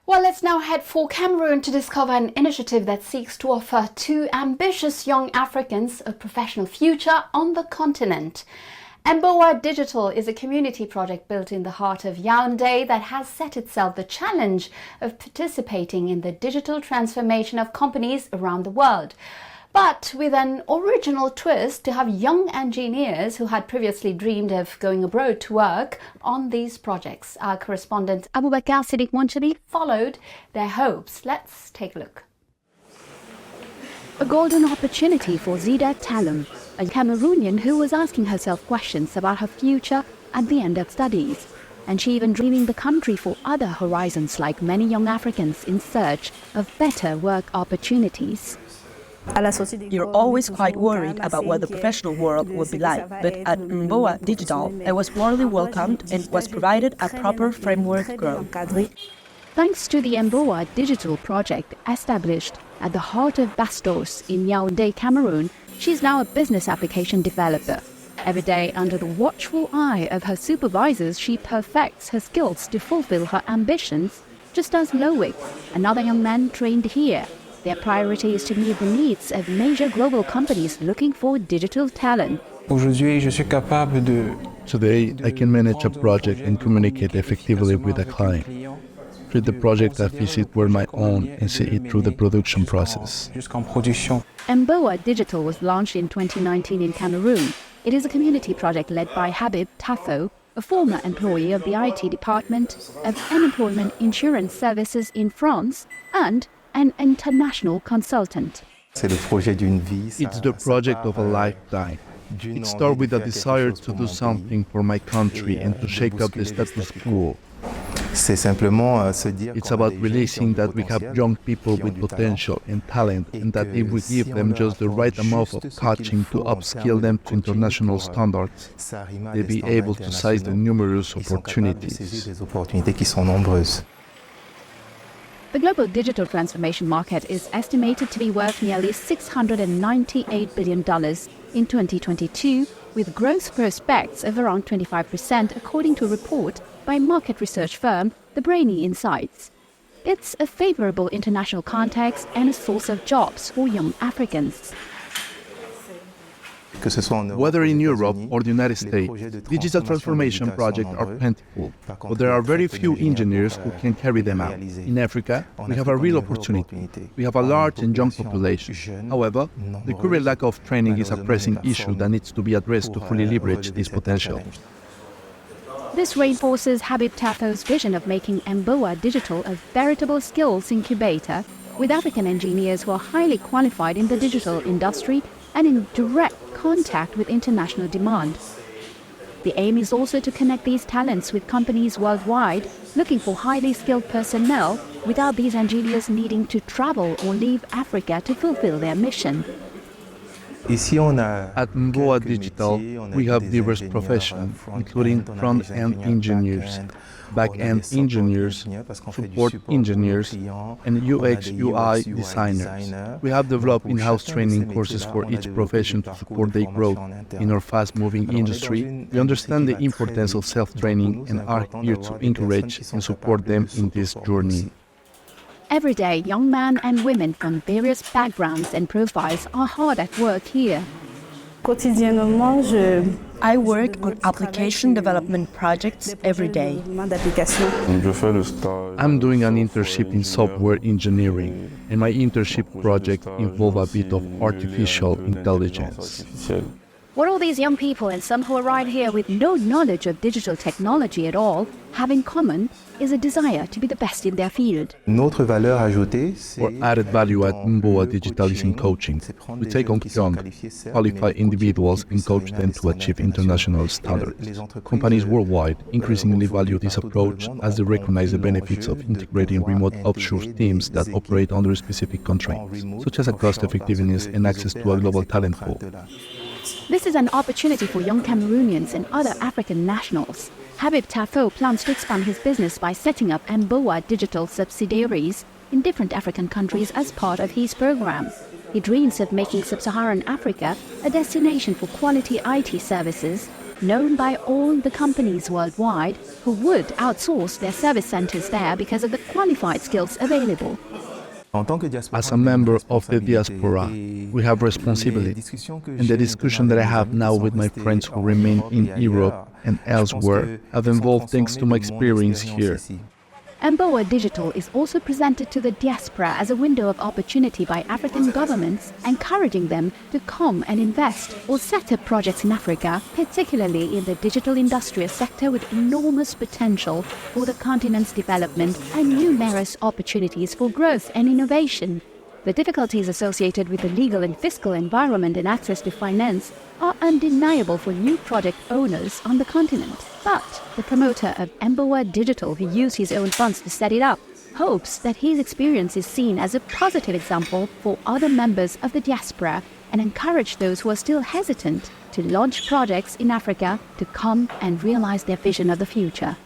Well, let's now head for Cameroon to discover an initiative that seeks to offer two ambitious young Africans a professional future on the continent. Mboa Digital is a community project built in the heart of Yaoundé that has set itself the challenge of participating in the digital transformation of companies around the world, but with an original twist to have young engineers who had previously dreamed of going abroad to work on these projects. Our correspondent Aboubakar, Sidick, Mounchili followed their hopes. Let's take a look. A golden opportunity for Sidick, a Cameroonian who was asking herself questions about her future at the end of studies. And she even dreaming the country for other horizons like many young Africans in search of better work opportunities. You're always quite worried about what the professional world will be like, but at Mboa Digital, I was warmly welcomed and was provided a proper framework to grow. Thanks to the Mboa Digital project established at the heart of Bastos in Yaoundé, Cameroon, she's now a business application developer. Every day, under the watchful eye of her supervisors, she perfects her skills to fulfill her ambitions, just as Loic, another young man trained here. Their priority is to meet the needs of major global companies looking for digital talent. Today, I can manage a project and communicate effectively with a client. Treat the project as if it were my own and see it through the production process. Mboa Digital was launched in 2019 in Cameroon. It is a community project led by Habib Tafo, a former employee of the IT department of Unemployment Insurance Services in France and an international consultant. It's the project of a lifetime. It started with a desire to do something for my country and to shake up the status quo. It's about realizing that we have young people with potential and talent, and that if we give them just the right amount of coaching to upskill them to international standards, they'll be able to seize the numerous opportunities. The global digital transformation market is estimated to be worth nearly $698 billion in 2022, with growth prospects of around 25%, according to a report by market research firm The Brainy Insights. It's a favorable international context and a source of jobs for young Africans. Whether in Europe or the United States, digital transformation projects are plentiful, but there are very few engineers who can carry them out. In Africa, we have a real opportunity. We have a large and young population. However, the current lack of training is a pressing issue that needs to be addressed to fully leverage this potential. This reinforces Habib Tafo's vision of making Mboa Digital a veritable skills incubator with African engineers who are highly qualified in the digital industry and in direct contact with international demand. The aim is also to connect these talents with companies worldwide looking for highly skilled personnel without these engineers needing to travel or leave Africa to fulfill their mission. At Mboa Digital, we have diverse professions, including front-end engineers, back-end engineers, support engineers, and UX/UI designers. We have developed in-house training courses for each profession to support their growth. In our fast-moving industry, we understand the importance of self-training and are here to encourage and support them in this journey. Every day, young men and women from various backgrounds and profiles are hard at work here. I work on application development projects every day. I'm doing an internship in software engineering, and my internship project involves a bit of artificial intelligence. What all these young people, and some who are right here with no knowledge of digital technology at all, have in common is a desire to be the best in their field. Our added value at Mboa Digital is in coaching. We take on young, qualified individuals and coach them to achieve international standards. Companies worldwide increasingly value this approach as they recognize the benefits of integrating remote offshore teams that operate under specific constraints, such as a cost effectiveness and access to a global talent pool. This is an opportunity for young Cameroonians and other African nationals. Habib Tafo plans to expand his business by setting up Mboa Digital subsidiaries in different African countries as part of his program. He dreams of making sub-Saharan Africa a destination for quality IT services known by all the companies worldwide who would outsource their service centers there because of the qualified skills available. As a member of the diaspora, we have responsibility, and the discussion that I have now with my friends who remain in Europe and elsewhere have involved thanks to my experience here. Mboa Digital is also presented to the diaspora as a window of opportunity by African governments, encouraging them to come and invest or set up projects in Africa, particularly in the digital industrial sector with enormous potential for the continent's development and numerous opportunities for growth and innovation. The difficulties associated with the legal and fiscal environment and access to finance are undeniable for new project owners on the continent. But the promoter of Mboa Digital, who used his own funds to set it up, hopes that his experience is seen as a positive example for other members of the diaspora and encourage those who are still hesitant to launch projects in Africa to come and realize their vision of the future.